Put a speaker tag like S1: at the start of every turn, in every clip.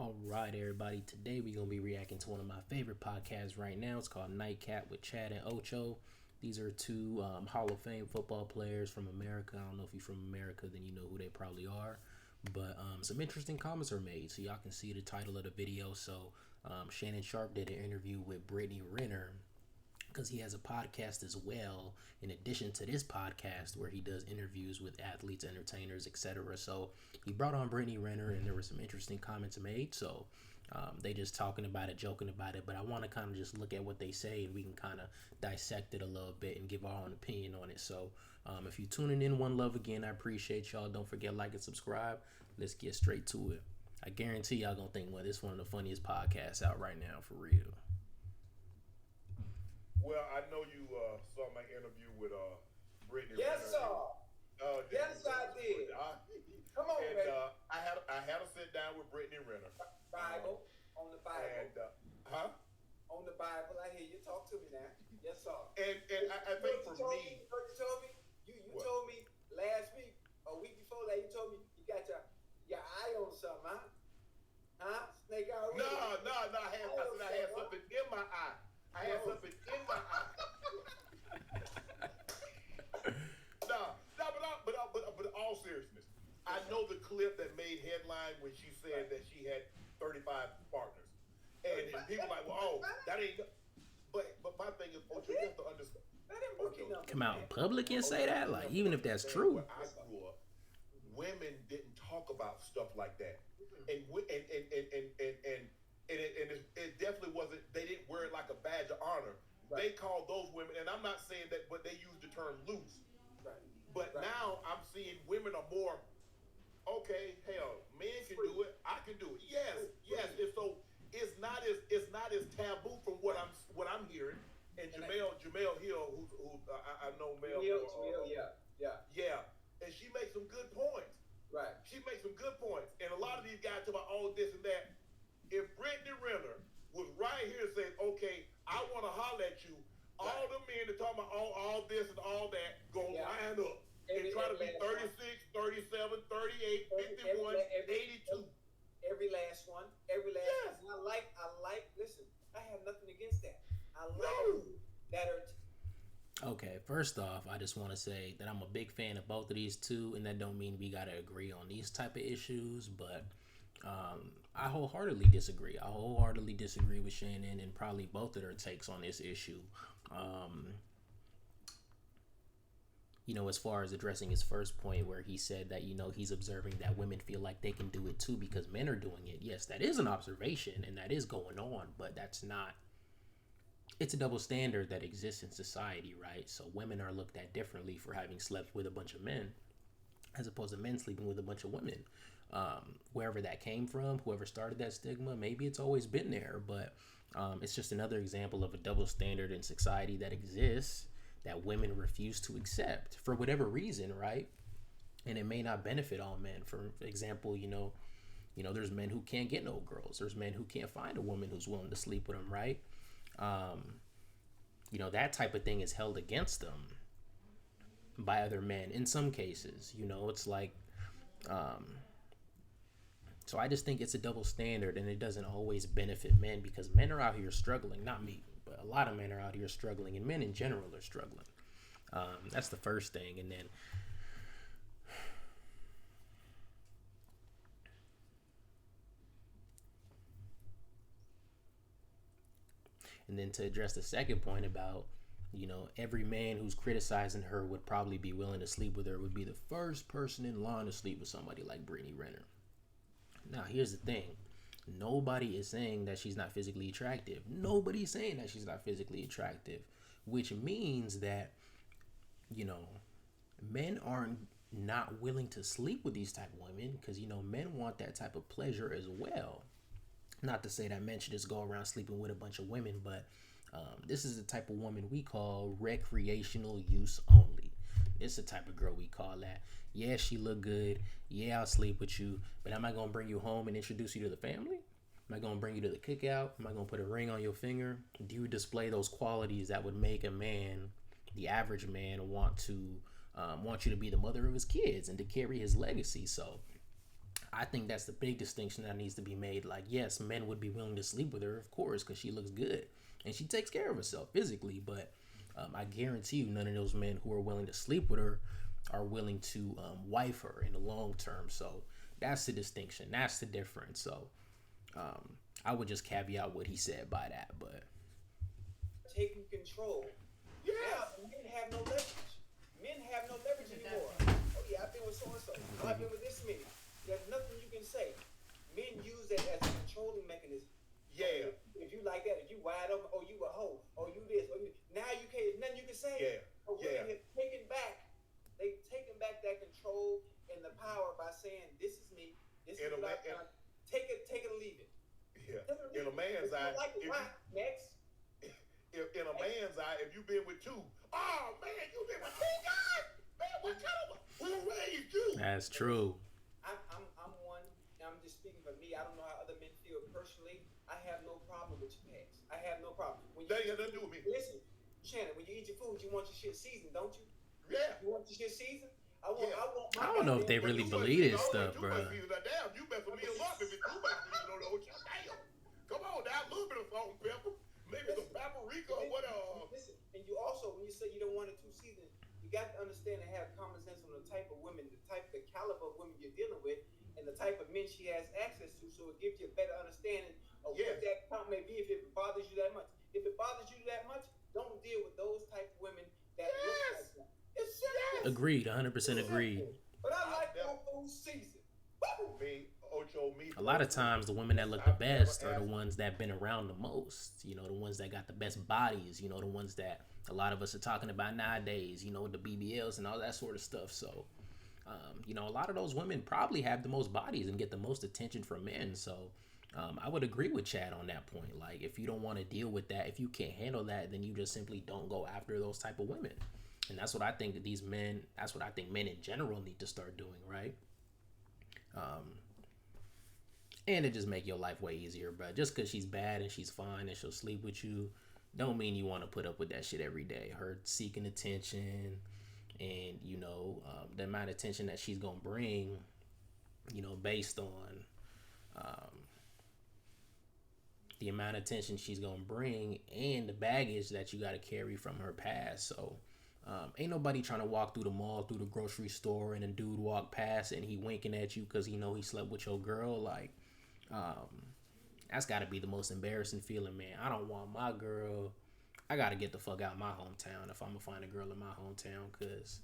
S1: All right, everybody. Today we're gonna be reacting to one of my favorite podcasts right now. It's called Nightcap with Chad and Ocho. These are two Hall of Fame football players from America. I don't know if you're from America, then you know who they probably are. But some interesting comments are made, so y'all can see the title of the video. So Shannon Sharpe did an interview with Brittany Renner because he has a podcast as well in addition to this podcast where he does interviews with athletes, entertainers, etc. So he brought on Brittany Renner and there were some interesting comments made. So they just talking about it, joking about it, but I want to kind of just look at what they say and we can kind of dissect it a little bit and give our own opinion on it. So if you're tuning in, one love again, I appreciate y'all. Don't forget, like and subscribe. Let's get straight to it. I guarantee y'all gonna think, well, this is one of the funniest podcasts out right now, for real.
S2: Well, I know you saw my interview with Brittany
S3: Yes,
S2: Renner.
S3: sir. Yes, I did. Come on,
S2: and
S3: baby.
S2: I had to sit down with Brittany Renner.
S3: Bible on the Bible.
S2: And
S3: On the Bible, I hear you. Talk to me now. Yes, sir.
S2: And I think for me,
S3: you told me. You told me last week, a week before that. You told me you got your eye on something, huh? Huh? Snake eye.
S2: No. I had something in my eye. I had something in my eye. But in all seriousness, I know the clip that made headline when she said that she had 35 partners, and people like, well, that ain't. But my thing is, you have to understand.
S1: Come out in public and say that, like, even if that's true.
S2: Where I grew up, women didn't talk about stuff like that, and it definitely wasn't. They didn't wear it like a badge of honor. Right. They called those women, and I'm not saying that, but they used the term loose. Right. But now I'm seeing women are more. Okay, hell, men can do it. I can do it. Yes. And so it's not as taboo from what I'm hearing. And Jamel Hill, who I know Mel. Yeah. And she makes some good points. Right. She makes some good points. And a lot of these guys talk about all this and that. If Brittany Renner was right here and said, okay, I want to holler at you, all the men that talk about all this and all that gonna line up and try to be 36, 37, 38, 51, 82.
S3: Every last one. Yes. One. I like, listen, I have nothing against that. I like that are
S1: Okay, first off, I just want to say that I'm a big fan of both of these two, and that don't mean we gotta agree on these type of issues, but I wholeheartedly disagree. I wholeheartedly disagree with Shannon and probably both of their takes on this issue. As far as addressing his first point where he said that, he's observing that women feel like they can do it too because men are doing it. Yes, that is an observation and that is going on, but that's not, it's a double standard that exists in society, right? So women are looked at differently for having slept with a bunch of men as opposed to men sleeping with a bunch of women. Wherever that came from, whoever started that stigma, maybe it's always been there, but it's just another example of a double standard in society that exists that women refuse to accept for whatever reason, right? And it may not benefit all men. For example, there's men who can't get no girls. There's men who can't find a woman who's willing to sleep with them, right? That type of thing is held against them by other men in some cases. It's like, so I just think it's a double standard and it doesn't always benefit men because men are out here struggling, not me, but a lot of men are out here struggling and men in general are struggling. That's the first thing. And then to address the second point about, every man who's criticizing her would probably be willing to sleep with her would be the first person in line to sleep with somebody like Brittany Renner. Now, here's the thing. Nobody is saying that she's not physically attractive. Nobody's saying that she's not physically attractive, which means that, men aren't not willing to sleep with these type of women because, men want that type of pleasure as well. Not to say that men should just go around sleeping with a bunch of women, but this is the type of woman we call recreational use only. It's the type of girl we call that. Yeah, she look good. Yeah, I'll sleep with you. But am I going to bring you home and introduce you to the family? Am I going to bring you to the cookout? Am I going to put a ring on your finger? Do you display those qualities that would make a man, the average man, want you to be the mother of his kids and to carry his legacy? So I think that's the big distinction that needs to be made. Like, yes, men would be willing to sleep with her, of course, because she looks good and she takes care of herself physically. But I guarantee you, none of those men who are willing to sleep with her are willing to wife her in the long term. So that's the distinction. That's the difference. So I would just caveat what he said by that. But
S3: taking control.
S2: Yeah.
S3: Now, men have no leverage. Men have no leverage anymore. Oh yeah, I've been with so and so. Oh, I've been with this many. There's nothing you can say. Men use that as a controlling mechanism.
S2: Yeah.
S3: If you like that, if you wide open, oh you a hoe, oh you this, oh you now you can't. There's nothing you can say.
S2: Yeah.
S3: But women have taken back. They've taken back that control and the power by saying, "This is me. This is what I want. Take it or leave it."
S2: Yeah. In a man's eye,
S3: next.
S2: In a man's eye, if you've been with two, oh man, you've been with two guys, man, what kind of who raised you?
S1: that's true.
S3: I'm one. I'm just speaking for me. I don't know how other men feel personally. I have no problem with your past. I have no problem. When
S2: That ain't got nothing to do with me.
S3: Listen, Shannon, when you eat your food, you want your shit seasoned, don't you?
S2: Yeah.
S3: You want your shit seasoned? I want
S1: I don't know if they really believe this stuff, bro.
S2: Damn, you mess with me a lot if it's too much for you don't know what you damn. Come on, now a little bit of salt and pepper, maybe some paprika or whatever.
S3: Listen, and you also, when you say you don't want it too seasoned, you got to understand and have common sense on the type of women, the caliber of women you're dealing with, and the type of men she has access to, so it gives you a better understanding of what that count may be if it bothers you that much. If it bothers you that much, don't deal with those type of women that look like that. It's serious.
S1: Agreed, 100% agreed.
S3: But I like my food seasoned.
S1: A lot of times the women that look the best are the ones that been around the most. You know, the ones that got the best bodies. You know, the ones that a lot of us are talking about nowadays. You know, the BBLs and all that sort of stuff. So, you know, a lot of those women probably have the most bodies and get the most attention from men. So, I would agree with Chad on that point. Like, if you don't want to deal with that, if you can't handle that, then you just simply don't go after those type of women. And that's what I think that these men, that's what I think men in general need to start doing, right? And it just make your life way easier, bro. Just because she's bad and she's fine and she'll sleep with you, don't mean you want to put up with that shit every day. Her seeking attention and, you know, the amount of attention that she's going to bring, you know, based on the amount of attention she's going to bring and the baggage that you got to carry from her past. So, ain't nobody trying to walk through the mall, through the grocery store, and a dude walk past and he winking at you because he know he slept with your girl. Like, that's got to be the most embarrassing feeling, man. I don't want my girl. I got to get the fuck out of my hometown if I'm going to find a girl in my hometown because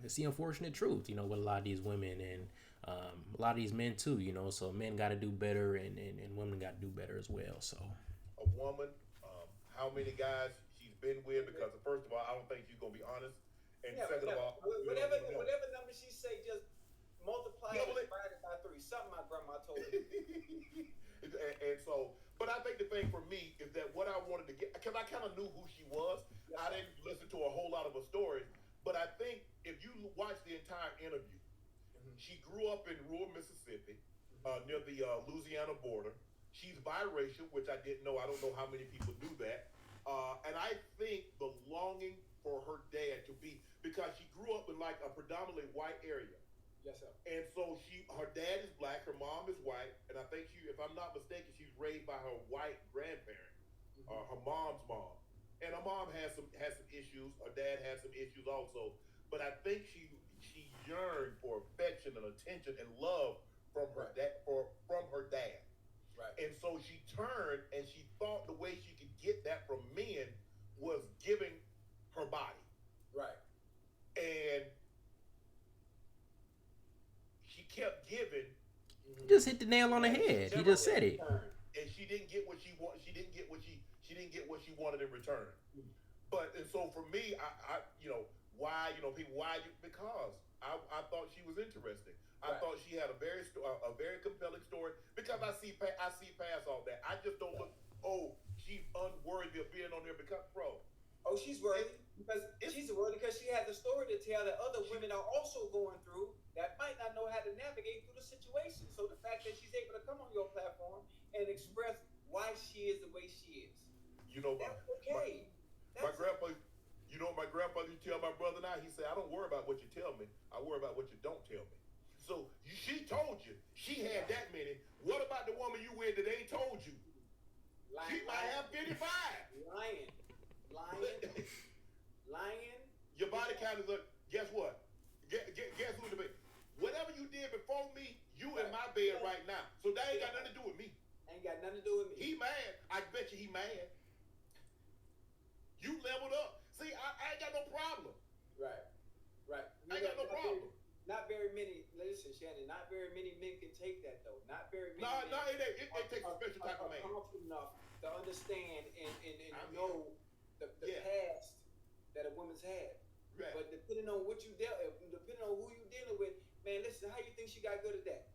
S1: it's the unfortunate truth, you know, with a lot of these women and a lot of these men too, you know. So men got to do better and women got to do better as well. So
S2: a woman, how many guys she's been with, because first of all, I don't think she's gonna be honest, and second of all,
S3: whatever number she say, just multiply it divided by 3. Something my grandma told me.
S2: and so, but I think the thing for me is that what I wanted to get, because I kind of knew who she was. I didn't listen to a whole lot of her stories, but I think if you watch the entire interview, she grew up in rural Mississippi, near the Louisiana border. She's biracial, which I didn't know. I don't know how many people do that. And I think the longing for her dad to be, because she grew up in like a predominantly white area.
S3: Yes, sir.
S2: And so her dad is black, her mom is white, and I think if I'm not mistaken, she's raised by her white grandparent, her mom's mom. And her mom has some issues. Her dad has some issues also. But I think she yearned for affection and attention and love from her dad. Right. And so she turned and she thought the way she could get that from men was giving her body.
S3: Right.
S2: And she kept giving.
S1: You just hit the nail on the head. You just said it.
S2: And she didn't get what she wanted. She didn't get what she wanted in return. But and so for me, I why because I thought she was interesting. I thought she had a very compelling story because I see past all that. I just don't look. Oh, she's unworthy of being on there because
S3: Oh, she's worthy because she has a story to tell that other women are also going through that might not know how to navigate through the situation. So the fact that she's able to come on your platform and express why she is the way she is, that's okay.
S2: My grandpa, my grandfather used to tell my brother and I, he said, I don't worry about what you tell me. I worry about what you don't tell me. So she told you she had that many. What about the woman you with that ain't told you? She might have 55.
S3: Lying.
S2: Your body count is up. Guess what? Guess who the bed? Whatever you did before me, you in my bed right now. So that ain't got nothing to do with me.
S3: Ain't got nothing to do with me.
S2: He mad. I bet you he mad. You leveled up. See, I ain't got no problem.
S3: Right.
S2: I ain't got no problem.
S3: Not very many. Listen, Shannon. Not very many men can take that though. Not very many.
S2: It takes a special type of man.
S3: Powerful enough to understand and know the past that a woman's had. Right. But depending on what you depending on who you dealing with, man. Listen, how you think she got good at that?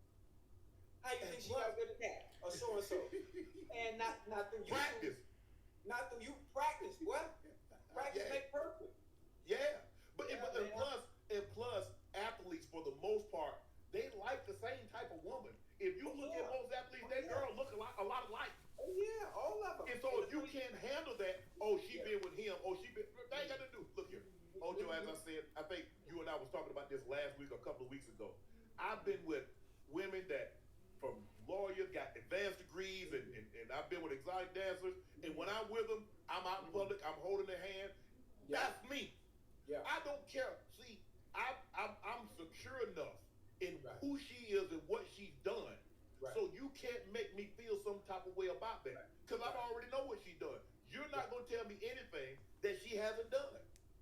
S3: How you think she got good at that? Or so and so. And not through you.
S2: Practice.
S3: Not through you. Practice. What? Practice make perfect.
S2: Yeah. But plus, athletes for the most part, they like the same type of woman. If you look at most athletes, that girl look a lot alike.
S3: Oh yeah, all of them.
S2: And so if you can't handle that, she been with him, that ain't got to do. Look here, Ocho, as I said, I think you and I was talking about this last week, a couple of weeks ago. I've been with women that, from lawyers, got advanced degrees, and I've been with exotic dancers. And when I'm with them, I'm out in public, I'm holding their hand. Yeah. That's me. Yeah. I don't care. See, I'm secure enough in who she is and what she's done. Right. So you can't make me feel some type of way about that. Because I already know what she's done. You're not going to tell me anything that she hasn't done.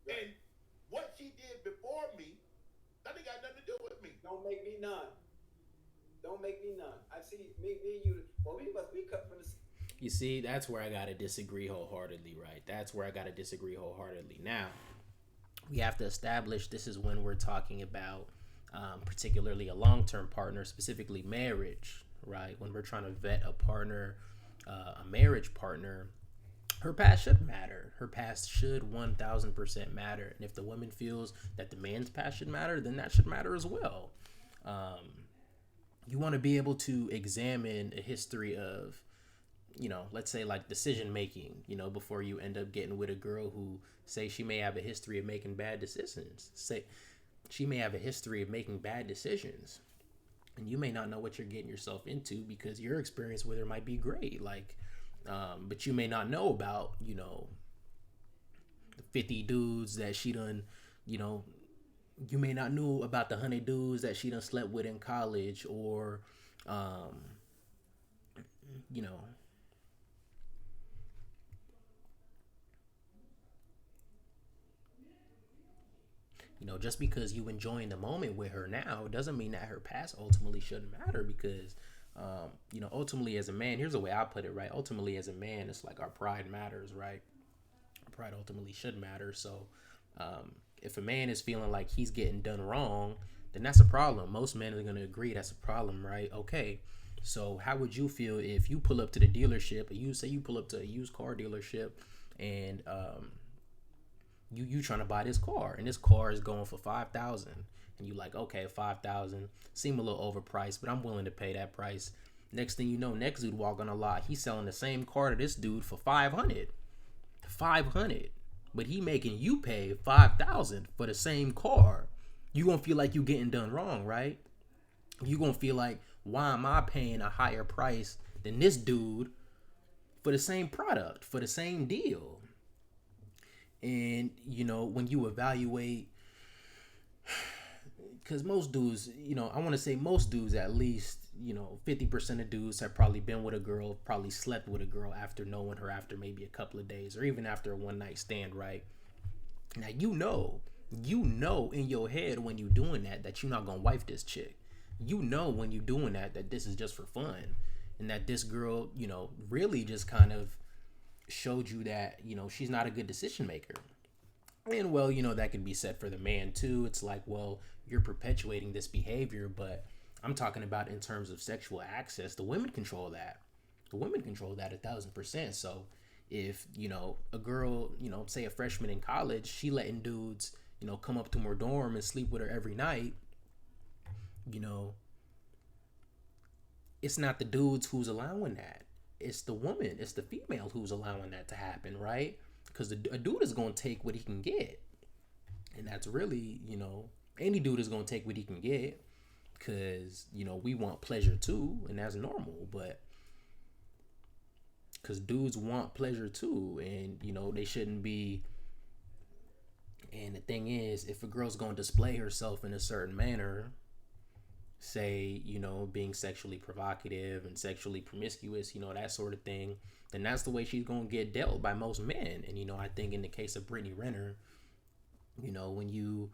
S2: Right. And what she did before me, that ain't got nothing to do with me.
S3: Don't make me none. I see me and you. Well, we must be cut from the.
S1: You see, that's where I gotta disagree wholeheartedly, right? That's where I gotta disagree wholeheartedly. Now, we have to establish this is when we're talking about particularly a long-term partner, specifically marriage, right? When we're trying to vet a partner, a marriage partner, her past should matter. Her past should 1,000% matter. And if the woman feels that the man's past should matter, then that should matter as well. You want to be able to examine a history of, let's say like decision making, before you end up getting with a girl who, say, she may have a history of making bad decisions. Say she may have a history of making bad decisions, and you may not know what you're getting yourself into because your experience with her might be great. But you may not know about, the 50 dudes that she done, you may not know about the 100 dudes that she done slept with in college, or, just because you enjoying the moment with her now doesn't mean that her past ultimately shouldn't matter, because, ultimately as a man, here's the way I put it, right? Ultimately as a man, it's like our pride matters, right? Our pride ultimately should matter. So, if a man is feeling like he's getting done wrong, then that's a problem. Most men are going to agree that's a problem, right? Okay. So how would you feel if you pull up to the dealership, or you pull up to a used car dealership, and, you trying to buy this car, and this car is going for $5,000, and you like, okay, $5,000 seem a little overpriced, but I'm willing to pay that price. Next thing you know, next dude walk on a lot, he's selling the same car to this dude for $500, but he making you pay $5,000 for the same car. You gonna feel like you getting done wrong, right? You gonna feel like, why am I paying a higher price than this dude for the same product, for the same deal? And, when you evaluate, because most dudes, I want to say most dudes, at least, 50% of dudes have probably been with a girl, probably slept with a girl after knowing her after maybe a couple of days, or even after a one night stand, right? Now, you know in your head when you're doing that you're not going to wife this chick. When you're doing that this is just for fun, and that this girl, really just kind of showed you that, she's not a good decision maker. And, well, that can be said for the man too. It's like, well, you're perpetuating this behavior, but I'm talking about in terms of sexual access. The women control that. 1,000%. So if, a girl, say a freshman in college, she letting dudes, come up to her dorm and sleep with her every night, it's not the dudes who's allowing that. It's the woman, it's the female who's allowing that to happen, right? Because a dude is going to take what he can get. And that's really, any dude is going to take what he can get. because, you know, we want pleasure too, and that's normal, but because dudes want pleasure too, and, you know, they shouldn't be. And the thing is, if a girl's going to display herself in a certain manner, say, you know, being sexually provocative and sexually promiscuous, you know, that sort of thing, then that's the way she's going to get dealt by most men. And, you know, I think in the case of Brittany Renner, you know, when you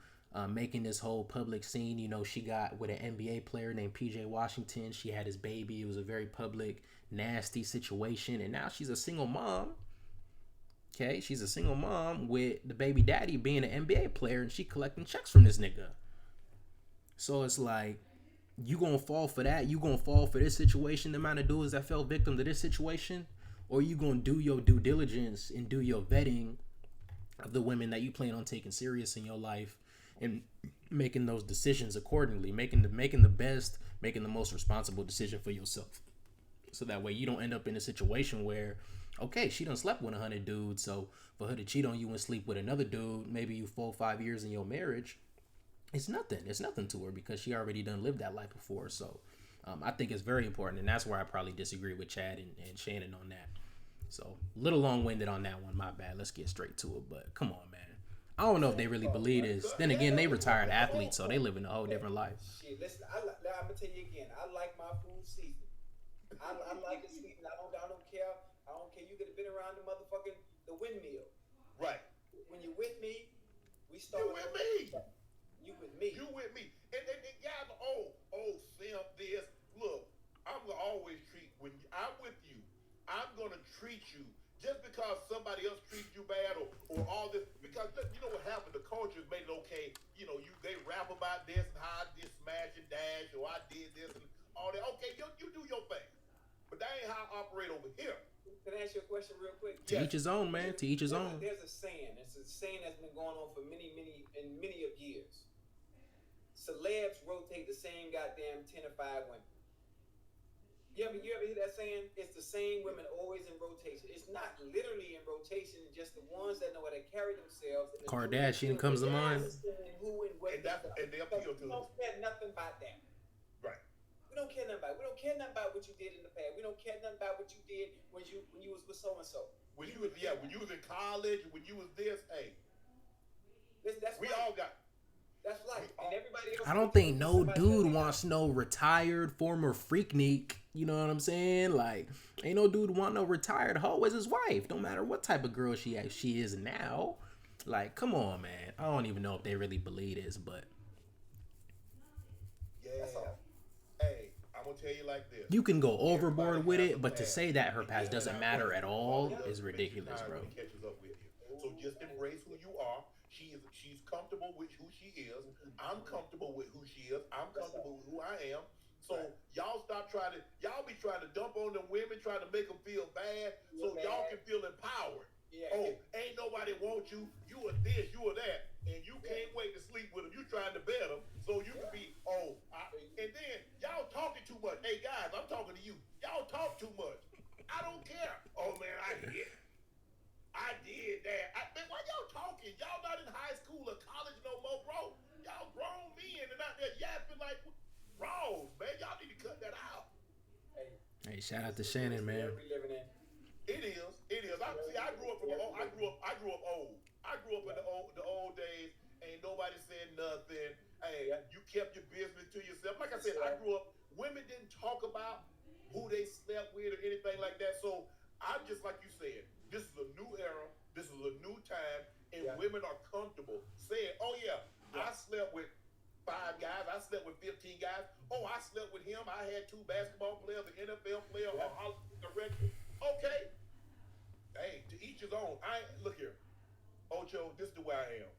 S1: making this whole public scene, you know, she got with an NBA player named PJ Washington. She had his baby. It was a very public, nasty situation. And now she's a single mom. Okay, she's a single mom with the baby daddy being an NBA player, and she collecting checks from this nigga. So it's like, you gonna fall for that? You gonna fall for this situation? The amount of dudes that fell victim to this situation, or you gonna do your due diligence and do your vetting of the women that you plan on taking serious in your life, and making those decisions accordingly, making the most responsible decision for yourself. So that way you don't end up in a situation where, okay, she done slept with 100 dudes, so for her to cheat on you and sleep with another dude, maybe you 4-5 years in your marriage, it's nothing to her, because she already done lived that life before. So I think it's very important, and that's where I probably disagree with Chad and Shannon on that. So a little long-winded on that one, my bad. Let's get straight to it. But come on, man, I don't know if they really believe this. Then again, they retired athletes, so they live in a whole different life.
S3: Shit, listen, I'm gonna tell you again, I like my food seasoned. I like it seasoned. I don't care. I don't care. You could have been around the motherfucking the windmill.
S2: Right.
S3: When you're with me, we start.
S2: You with me.
S3: You with me.
S2: You with me. And guys, simp this. Look, I'm gonna always treat, when I'm with you, I'm gonna treat you just because somebody else treats you bad or all this. Because you know what happened? The culture's made it okay. You know, they rap about this and how I did smash and dash, or I did this and all that. Okay, you do your thing. But that ain't how I operate over here.
S3: Can I ask you a question real quick?
S1: To each his own, man. To each his own.
S3: There's a saying. It's a saying that's been going on for many of years. Celebs rotate the same goddamn 10 or 5 women. You ever hear that saying? It's the same women always in rotation. It's not literally in rotation, just the ones that know how to carry themselves.
S1: Kardashian comes to mind.
S3: Who and what.
S2: And they appeal to
S3: we don't care nothing about that.
S2: Right.
S3: We don't care nothing about it. We don't care nothing about what you did in the past. We don't care nothing about what you did when you was with so and so.
S2: When you was in college, when you was this, hey.
S3: That's
S2: we
S3: right.
S2: all got.
S3: That's right. And everybody else.
S1: I don't think no dude wants no retired former freaknik. You know what I'm saying? Like, ain't no dude want no retired hoe as his wife. No matter what type of girl she is now. Like, come on, man. I don't even know if they really believe this, but
S2: Yeah. Hey, I'm gonna tell you like this.
S1: You can go overboard with it, but to say that her past doesn't matter at all is ridiculous, bro.
S2: Catches up with you. So just embrace who you are. She's comfortable with who she is. I'm comfortable with who she is. I'm comfortable with who I am. So y'all be trying to dump on the women, trying to make them feel bad, so y'all can feel empowered.
S3: Yeah.
S2: Oh, ain't nobody want you. You are this, you are that, and you can't wait to sleep with them. You trying to bet them, so you can be. And then y'all talking too much. Hey guys, I'm talking to you. Y'all talk too much. I don't care. Oh man, I did that. Man, why y'all talking? Y'all not in high school or college no more, bro. Y'all grown men and out there yapping like raws, man. Y'all need to cut that out.
S1: Hey, shout out to Shannon, man.
S2: It is. I grew up old. I grew up in the old days. Ain't nobody said nothing. Hey, you kept your business to yourself. Like I said, I grew up. Women didn't talk about who they slept with or anything like that. So I'm just like you said. This is a new era. This is a new time, and women are comfortable saying, "Oh yeah, I slept with 5 guys. I slept with 15 guys. Oh, I slept with him. I had 2 basketball players, an NFL player, a Hollywood director." Okay. Hey, to each his own. Look here, Ocho. This is the way I am.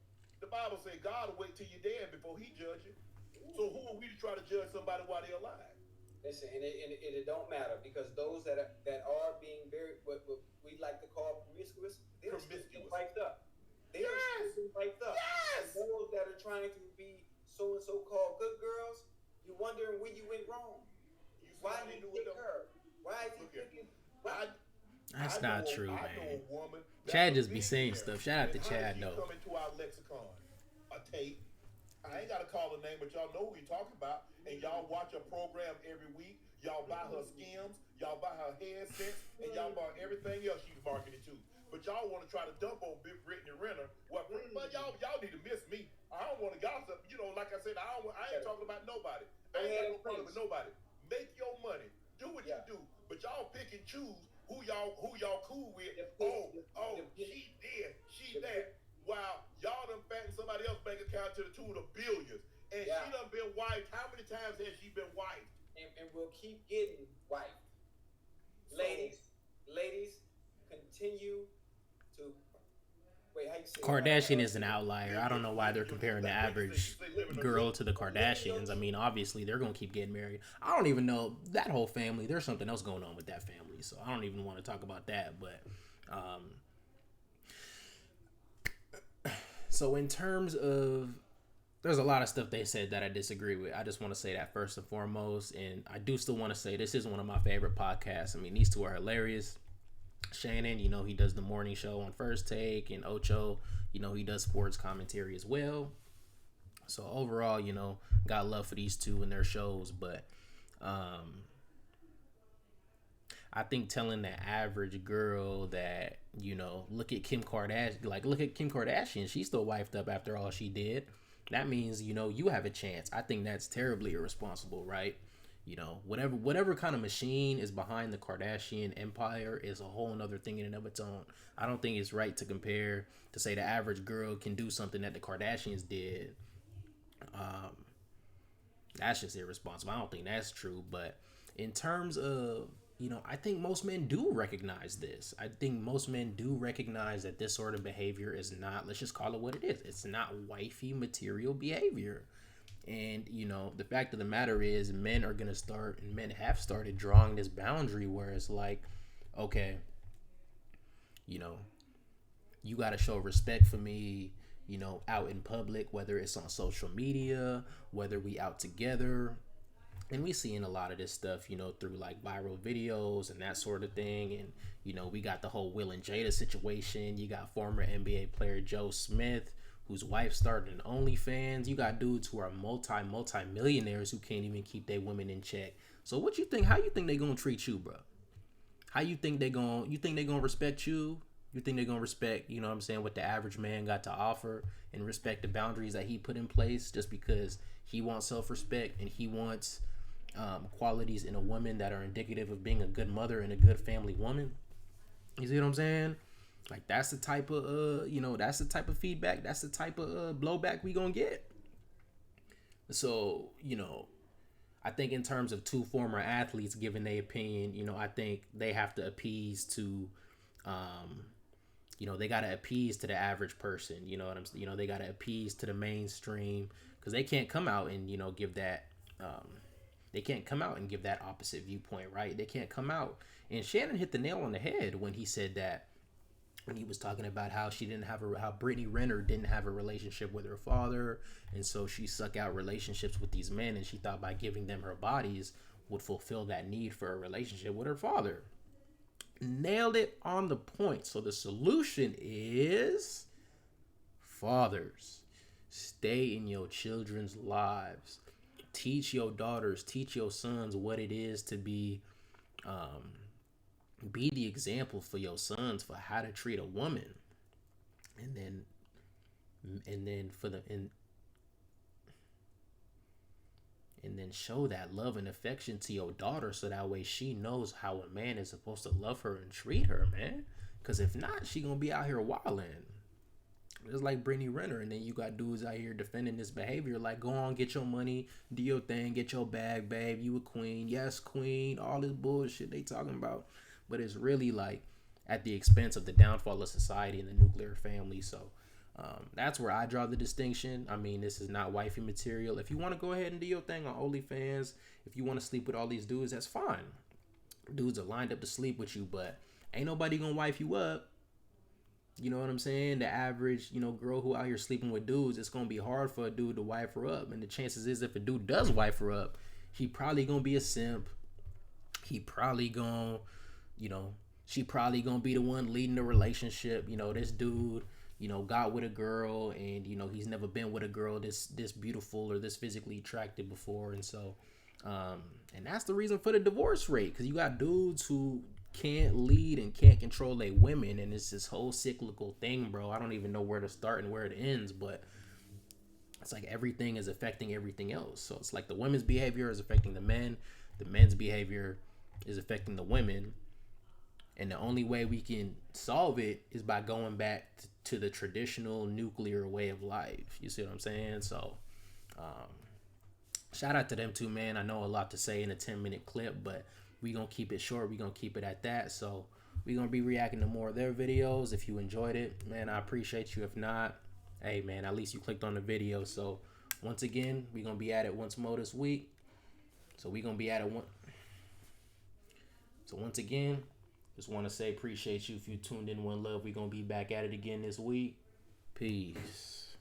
S2: The Bible says God will wait till you're dead before He judge you. So who are we to try to judge somebody while they're alive?
S3: Listen, and it don't matter, because those that are being very what we like to call promiscuous, they're still piped up. They are still piped up.
S2: Yes.
S3: And those that are trying to be so and so called good girls, you're wondering where you went wrong. Why did you pick her? Why is he picking?
S1: That's not true,
S2: man.
S1: Chad just be saying stuff. Shout out to Chad, though.
S2: Come into our lexicon, a tape. I ain't got to call her name, but y'all know who we talking about. And y'all watch her program every week. Y'all buy her Skims. Y'all buy her headsets. And y'all buy everything else she's marketed to. But y'all want to try to dump on Big Brittany Renner. Well, but y'all need to miss me. I don't want to gossip. You know, like I said, I ain't talking about nobody. I ain't got no problem with nobody. Make your money. Do what you do. But y'all pick and choose who y'all cool with. She did. She that. While y'all done fattened somebody else's bank account to the tune of billions. And she done been wiped. How many times has she been wiped?
S3: And will keep getting wiped. So, ladies, continue to wait. How you say
S1: Kardashian is an outlier. I don't know why they're comparing the average girl to the Kardashians. I mean, obviously they're gonna keep getting married. I don't even know that whole family. There's something else going on with that family, so I don't even want to talk about that. But so in terms of, there's a lot of stuff they said that I disagree with. I just want to say that first and foremost, and I do still want to say this is one of my favorite podcasts. I mean, these two are hilarious. Shannon, you know, he does the morning show on First Take, and Ocho, you know, he does sports commentary as well. So overall, you know, got love for these two and their shows, but I think telling the average girl that, you know, look at Kim Kardashian, she's still wifed up after all she did. That means, you know, you have a chance. I think that's terribly irresponsible, right? You know, whatever kind of machine is behind the Kardashian empire is a whole nother thing in and of its own. I don't think it's right to say the average girl can do something that the Kardashians did. That's just irresponsible. I don't think that's true. But in terms of, you know, I think most men do recognize this. I think most men do recognize that this sort of behavior is not, let's just call it what it is. It's not wifey material behavior. And, you know, the fact of the matter is men are going to start, and men have started drawing this boundary where it's like, okay, you know, you got to show respect for me, you know, out in public, whether it's on social media, whether we out together. And we seeing a lot of this stuff, you know, through like viral videos and that sort of thing. And, you know, we got the whole Will and Jada situation. You got former NBA player Joe Smith, whose wife started an OnlyFans. You got dudes who are multi-millionaires who can't even keep their women in check. So what you think? How you think they gonna treat you, bro? How you think they gonna respect you? You think they gonna respect, you know what I'm saying, what the average man got to offer, and respect the boundaries that he put in place just because he wants self-respect and he wants qualities in a woman that are indicative of being a good mother and a good family woman? You see what I'm saying? Like, that's the type of that's the type of feedback, that's the type of blowback we gonna get. So, you know, I think in terms of two former athletes giving their opinion, you know, I think they have to appease to they got to appease to the average person, you know what I'm saying? You know, they got to appease to the mainstream, because they can't come out and, you know, give that opposite viewpoint, right? They can't come out. And Shannon hit the nail on the head when he said that, when he was talking about how how Brittany Renner didn't have a relationship with her father, and so she suck out relationships with these men, and she thought by giving them her bodies would fulfill that need for a relationship with her father. Nailed it on the point. So the solution is, fathers, stay in your children's lives. Teach your daughters, teach your sons what it is to be the example for your sons for how to treat a woman, and then show that love and affection to your daughter, so that way she knows how a man is supposed to love her and treat her, man. Because if not, she gonna be out here wilding. It's like Brittany Renner, and then you got dudes out here defending this behavior, like, go on, get your money, do your thing, get your bag, babe, you a queen, yes, queen, all this bullshit they talking about. But it's really like at the expense of the downfall of society and the nuclear family. So that's where I draw the distinction. I mean, this is not wifey material. If you want to go ahead and do your thing on OnlyFans, if you want to sleep with all these dudes, that's fine. Dudes are lined up to sleep with you, but ain't nobody gonna wife you up. You know what I'm saying? The average, you know, girl who out here sleeping with dudes, it's gonna be hard for a dude to wife her up. And the chances is, if a dude does wife her up, he probably gonna be a simp. He probably gonna, you know, she probably gonna be the one leading the relationship. You know, this dude, got with a girl, and he's never been with a girl this beautiful or this physically attractive before, and so and that's the reason for the divorce rate, because you got dudes who can't lead and can't control their women, and it's this whole cyclical thing, bro. I don't even know where to start and where it ends, but it's like everything is affecting everything else. So it's like the women's behavior is affecting the men, the men's behavior is affecting the women, and the only way we can solve it is by going back to the traditional nuclear way of life. You see what I'm saying? So shout out to them too, man. I know a lot to say in a 10-minute clip, but we gonna keep it short. We gonna keep it at that. So we gonna be reacting to more of their videos. If you enjoyed it, man, I appreciate you. If not, hey, man, at least you clicked on the video. So once again, we gonna be at it once more this week. So we gonna be at it one. So once again, just want to say appreciate you if you tuned in. One love. We gonna be back at it again this week. Peace.